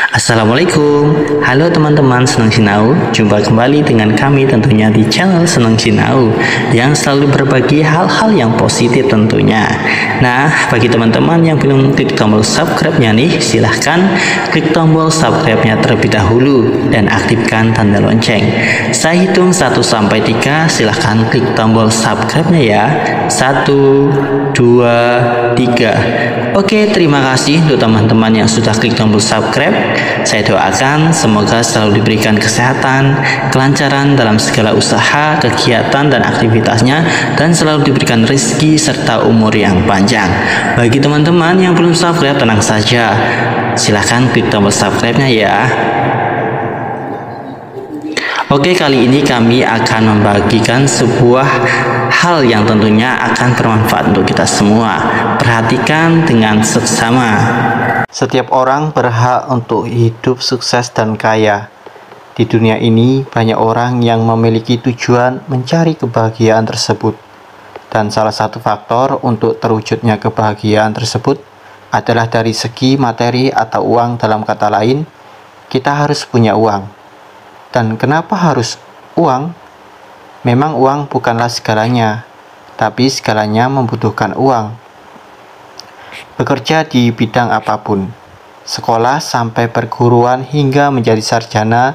Assalamualaikum, halo teman-teman Senang Sinau. Jumpa kembali dengan kami tentunya di channel Senang Sinau yang selalu berbagi hal-hal yang positif tentunya. Nah, bagi teman-teman yang belum klik tombol subscribe-nya nih, silahkan klik tombol subscribe-nya terlebih dahulu dan aktifkan tanda lonceng. Saya hitung 1-3, silahkan klik tombol subscribe-nya ya. 1, 2, 3. Oke, terima kasih untuk teman-teman yang sudah klik tombol subscribe. Saya doakan semoga selalu diberikan kesehatan, kelancaran dalam segala usaha, kegiatan, dan aktivitasnya, dan selalu diberikan rezeki serta umur yang panjang. Bagi teman-teman yang belum subscribe, tenang saja, silahkan klik tombol subscribe-nya ya. Oke, kali ini kami akan membagikan sebuah hal yang tentunya akan bermanfaat untuk kita semua. Perhatikan dengan seksama. Setiap orang berhak untuk hidup sukses dan kaya. Di dunia ini banyak orang yang memiliki tujuan mencari kebahagiaan tersebut. Dan salah satu faktor untuk terwujudnya kebahagiaan tersebut adalah dari segi materi atau uang. Dalam kata lain, kita harus punya uang. Dan kenapa harus uang? Memang uang bukanlah segalanya, tapi segalanya membutuhkan uang. Bekerja di bidang apapun, sekolah sampai perguruan hingga menjadi sarjana,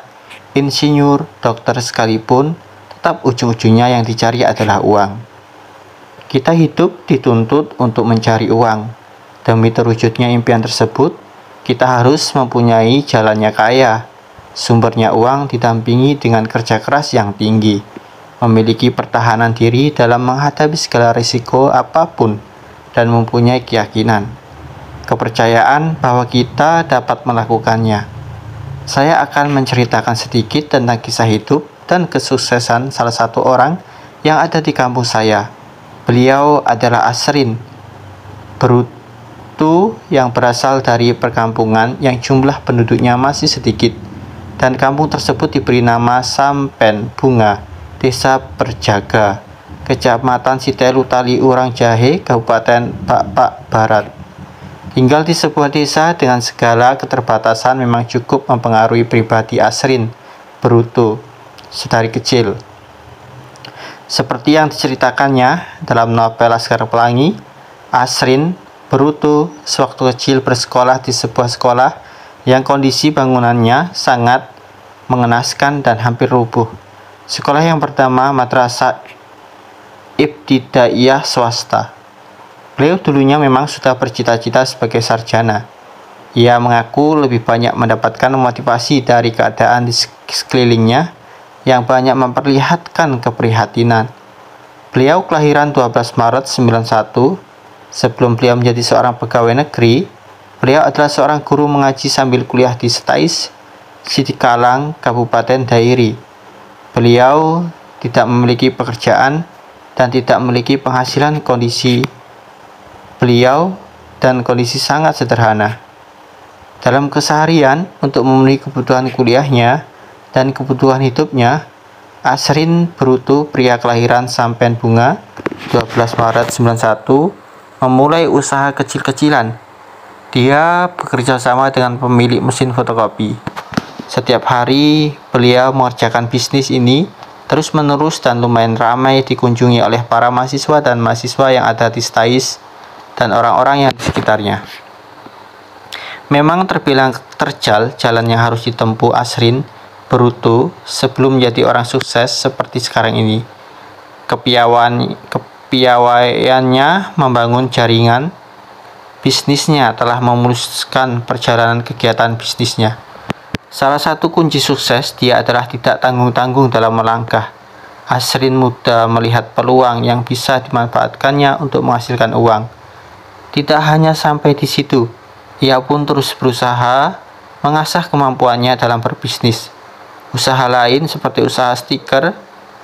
insinyur, dokter sekalipun, tetap ujung-ujungnya yang dicari adalah uang. Kita hidup dituntut untuk mencari uang. Demi terwujudnya impian tersebut, kita harus mempunyai jalannya kaya. Sumbernya uang didampingi dengan kerja keras yang tinggi, memiliki pertahanan diri dalam menghadapi segala risiko apapun, dan mempunyai keyakinan, kepercayaan bahwa kita dapat melakukannya. Saya akan menceritakan sedikit tentang kisah hidup dan kesuksesan salah satu orang yang ada di kampung saya. Beliau adalah Asrin, Brutu yang berasal dari perkampungan yang jumlah penduduknya masih sedikit. Dan kampung tersebut diberi nama Sampen Bunga, Desa Berjaga, Kecamatan Sitelu Tali Urang Jahe, Kabupaten Pak Barat. Tinggal di sebuah desa dengan segala keterbatasan memang cukup mempengaruhi pribadi Asrin Brutu sedari kecil. Seperti yang diceritakannya dalam novel Laskar Pelangi, Asrin Brutu sewaktu kecil bersekolah di sebuah sekolah yang kondisi bangunannya sangat mengenaskan dan hampir rubuh. Sekolah yang pertama madrasah ibtidaiyah swasta. Beliau dulunya memang sudah bercita-cita sebagai sarjana. Ia mengaku lebih banyak mendapatkan motivasi dari keadaan di sekelilingnya yang banyak memperlihatkan keprihatinan. Beliau kelahiran 12 Maret 91. Sebelum beliau menjadi seorang pegawai negeri, beliau adalah seorang guru mengaji sambil kuliah di Setais, Sidikalang, Kabupaten Dairi. Beliau tidak memiliki pekerjaan dan tidak memiliki penghasilan. Kondisi beliau dan kondisi sangat sederhana. Dalam keseharian, untuk memenuhi kebutuhan kuliahnya dan kebutuhan hidupnya, Asrin Brutu, pria kelahiran Sampen Bunga, 12 Maret 91, memulai usaha kecil-kecilan. Dia bekerja sama dengan pemilik mesin fotokopi. Setiap hari beliau mengerjakan bisnis ini terus-menerus dan lumayan ramai dikunjungi oleh para mahasiswa dan mahasiswa yang ada di Setais dan orang-orang yang di sekitarnya. Memang terbilang terjal jalan yang harus ditempuh Asrin Brutu sebelum menjadi orang sukses seperti sekarang ini. Kepiawaiannya membangun jaringan bisnisnya telah memuluskan perjalanan kegiatan bisnisnya. Salah satu kunci sukses dia adalah tidak tanggung-tanggung dalam melangkah. Asrin muda melihat peluang yang bisa dimanfaatkannya untuk menghasilkan uang. Tidak hanya sampai di situ, ia pun terus berusaha mengasah kemampuannya dalam berbisnis. Usaha lain seperti usaha stiker,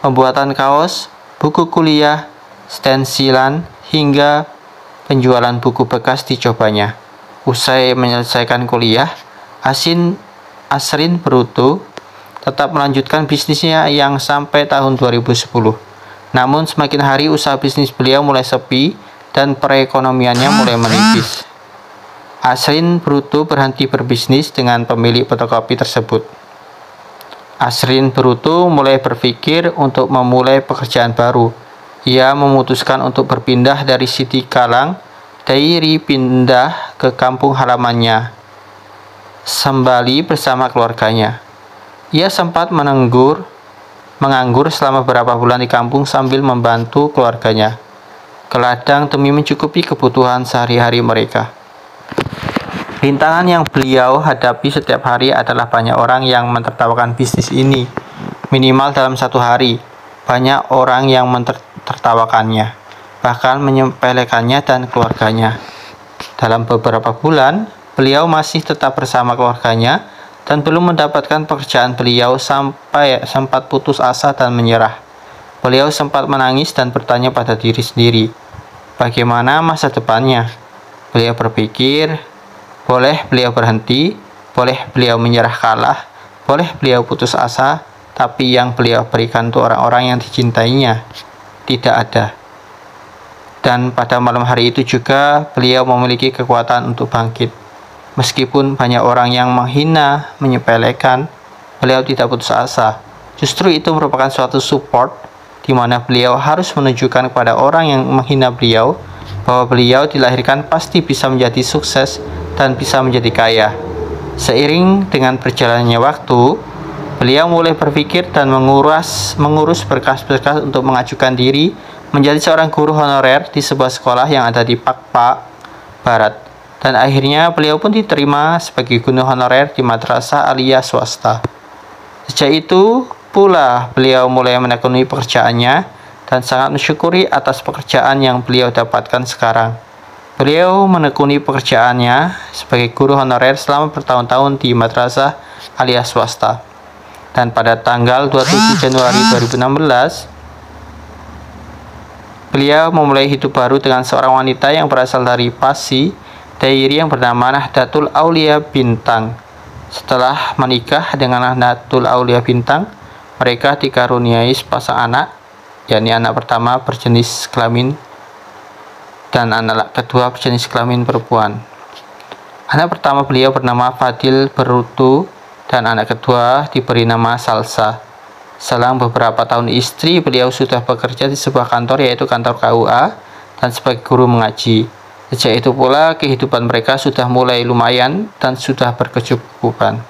pembuatan kaos, buku kuliah, stensilan, hingga penjualan buku bekas dicobanya. Usai menyelesaikan kuliah, Asrin Brutu tetap melanjutkan bisnisnya yang sampai tahun 2010. Namun semakin hari usaha bisnis beliau mulai sepi dan perekonomiannya mulai menipis. Asrin Bruto berhenti berbisnis dengan pemilik fotokopi tersebut. Asrin Bruto mulai berpikir untuk memulai pekerjaan baru. Ia memutuskan untuk berpindah dari Siti Kalang, Dairi pindah ke kampung halamannya, Sembali bersama keluarganya. Ia sempat menganggur selama beberapa bulan di kampung sambil membantu keluarganya ke ladang demi mencukupi kebutuhan sehari-hari mereka. Rintangan yang beliau hadapi setiap hari adalah banyak orang yang mentertawakan bisnis ini. Minimal dalam satu hari, banyak orang yang mentertawakannya, bahkan menyepelekannya dan keluarganya. Dalam beberapa bulan, beliau masih tetap bersama keluarganya dan belum mendapatkan pekerjaan. Beliau sampai sempat putus asa dan menyerah. Beliau sempat menangis dan bertanya pada diri sendiri, bagaimana masa depannya? Beliau berpikir, boleh beliau berhenti, boleh beliau menyerah kalah, boleh beliau putus asa, tapi yang beliau berikan untuk orang-orang yang dicintainya tidak ada. Dan pada malam hari itu juga beliau memiliki kekuatan untuk bangkit. Meskipun banyak orang yang menghina, menyepelekan, beliau tidak putus asa. Justru itu merupakan suatu support di mana beliau harus menunjukkan kepada orang yang menghina beliau bahwa beliau dilahirkan pasti bisa menjadi sukses dan bisa menjadi kaya. Seiring dengan berjalannya waktu, beliau mulai berpikir dan mengurus berkas-berkas untuk mengajukan diri menjadi seorang guru honorer di sebuah sekolah yang ada di Pakpak Barat. Dan akhirnya beliau pun diterima sebagai guru honorer di madrasah aliyah swasta. Sejak itu pula beliau mulai menekuni pekerjaannya dan sangat mensyukuri atas pekerjaan yang beliau dapatkan sekarang. Beliau menekuni pekerjaannya sebagai guru honorer selama bertahun-tahun di madrasah aliyah swasta. Dan pada tanggal 27 Januari 2016, beliau memulai hidup baru dengan seorang wanita yang berasal dari Pasi, Dairi yang bernama Nahdlatul Aulia Bintang. Setelah menikah dengan Nahdlatul Aulia Bintang, mereka dikaruniai sepasang anak, yakni anak pertama berjenis kelamin dan anak kedua berjenis kelamin perempuan. Anak pertama beliau bernama Fadil Bruto dan anak kedua diberi nama Salsa. Selang beberapa tahun istri beliau sudah bekerja di sebuah kantor, yaitu kantor KUA, dan sebagai guru mengaji. Sejak itu pula kehidupan mereka sudah mulai lumayan dan sudah berkecukupan.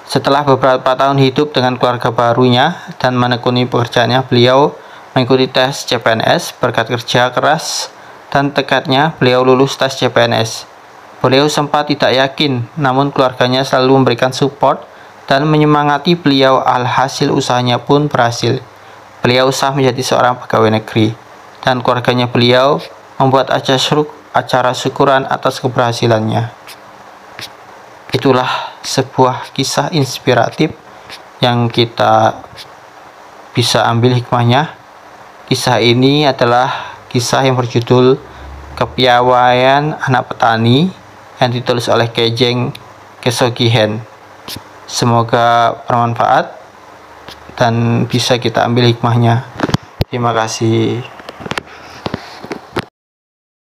Setelah beberapa tahun hidup dengan keluarga barunya dan menekuni pekerjaannya, beliau mengikuti tes CPNS. Berkat kerja keras dan tekadnya, beliau lulus tes CPNS. Beliau sempat tidak yakin, namun keluarganya selalu memberikan support dan menyemangati beliau. Alhasil usahanya pun berhasil. Beliau sah menjadi seorang pegawai negeri, dan keluarganya beliau membuat acara syukuran atas keberhasilannya. Itulah sebuah kisah inspiratif yang kita bisa ambil hikmahnya. Kisah ini adalah kisah yang berjudul Kepiawaian Anak Petani yang ditulis oleh Kejeng Kesogihen. Semoga bermanfaat dan bisa kita ambil hikmahnya. Terima kasih.